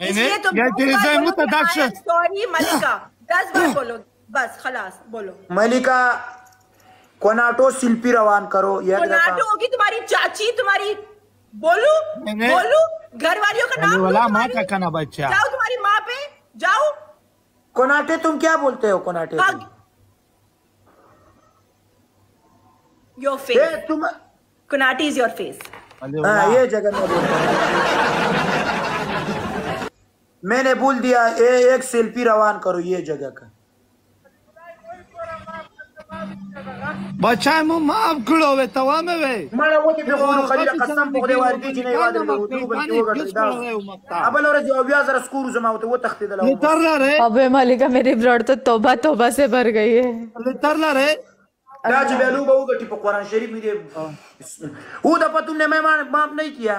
इसलिए तुम सॉरी मलिका 10 बार बोलो, बस खलास बोलो। मलिका कोनाटो शिल्पी रवान करो। कोनाटो होगी तुम्हारी चाची, तुम्हारी बोलू बोलू घर वालियों का नाम बच्चा। जाओ तुम्हारी माँ पे जाओ। कोनाटे तुम क्या बोलते हो? कोनाटे योर फेस, तुम कोनाटी इज योर फेस। ये जगह मैंने बोल दिया एक सेल्फी रवान करो ये जगह का बच्चा माफ करो वे तवा में वे मला वो ते बोलू खलीला कसम पकड़े वाली चीज नहीं वादे वो तू बल्कि वो गड़ा अब लोरे जो अभी जरा स्कूर जमा होते वो तख्ते दला तरला रे। अबे मलिका मेरी ब्लड तो तौबा तौबा से भर गई है। तरला रे राज बेलू बहु गटी पर कुरान शरीफ में वो दफा तुमने मेहमान माफ नहीं किया।